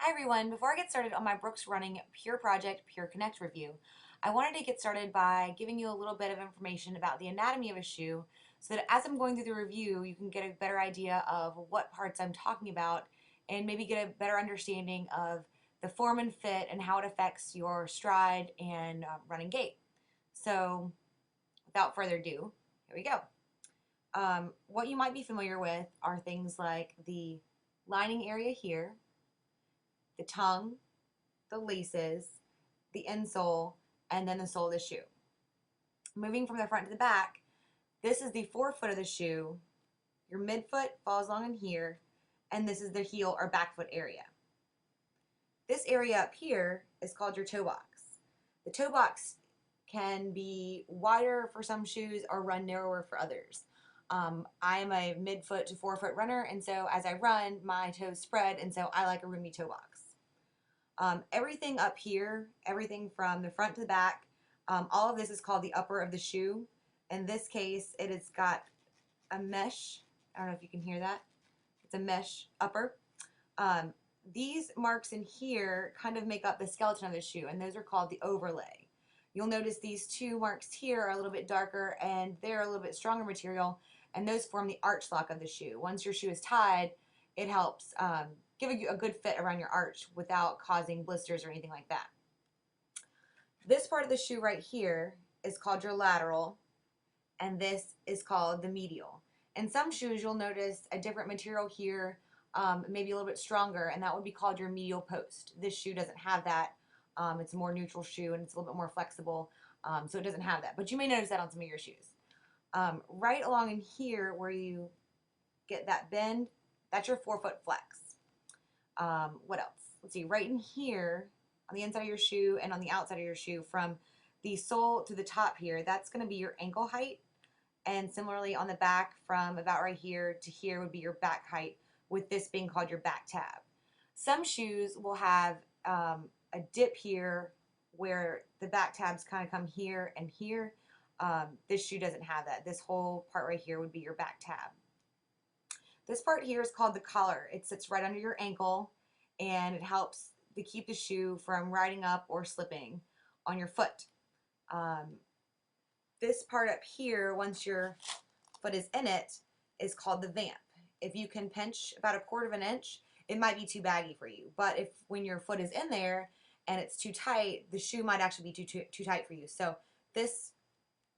Hi everyone, before I get started on my Brooks Running Pure Project Pure Connect review, I wanted to get started by giving you a little bit of information about the anatomy of a shoe so that as I'm going through the review you can get a better idea of what parts I'm talking about and maybe get a better understanding of the form and fit and how it affects your stride and running gait. So without further ado, here we go. What you might be familiar with are things like the lining area here, the tongue, the laces, the insole, and then the sole of the shoe. Moving from the front to the back, this is the forefoot of the shoe. Your midfoot falls along in here, and this is the heel or back foot area. This area up here is called your toe box. The toe box can be wider for some shoes or run narrower for others. I'm a midfoot to forefoot runner, and so as I run, my toes spread, and so I like a roomy toe box. Everything up here, everything from the front to the back, all of this is called the upper of the shoe. In this case, it has got a mesh. I don't know if you can hear that. It's a mesh upper. These marks in here kind of make up the skeleton of the shoe, and those are called the overlay. You'll notice these two marks here are a little bit darker, and they're a little bit stronger material, and those form the arch lock of the shoe. Once your shoe is tied, it helps give you a good fit around your arch without causing blisters or anything like that. This part of the shoe right here is called your lateral, and this is called the medial. In some shoes, you'll notice a different material here, maybe a little bit stronger, and that would be called your medial post. This shoe doesn't have that. It's a more neutral shoe, and it's a little bit more flexible, so it doesn't have that. But you may notice that on some of your shoes. Right along in here where you get that bend, that's your forefoot flex. What else? Let's see, right in here on the inside of your shoe and on the outside of your shoe from the sole to the top here, that's going to be your ankle height. And similarly on the back from about right here to here would be your back height, with this being called your back tab. Some shoes will have a dip here where the back tabs kind of come here and here. This shoe doesn't have that. This whole part right here would be your back tab. This part here is called the collar. It sits right under your ankle, and it helps to keep the shoe from riding up or slipping on your foot. This part up here, once your foot is in it, is called the vamp. If you can pinch about 1/4 of an inch, it might be too baggy for you. But if when your foot is in there and it's too tight, the shoe might actually be too tight for you. So this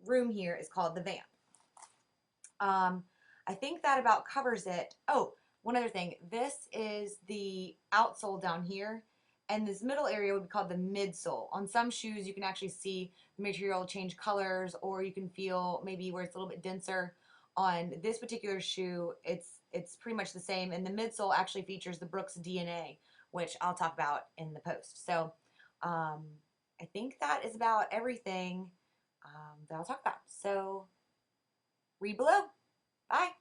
room here is called the vamp. I think that about covers it. Oh, one other thing. This is the outsole down here, and this middle area would be called the midsole. On some shoes, you can actually see the material change colors, or you can feel maybe where it's a little bit denser. On this particular shoe, it's pretty much the same, and the midsole actually features the Brooks DNA, which I'll talk about in the post. So I think that is about everything that I'll talk about. So read below. Bye.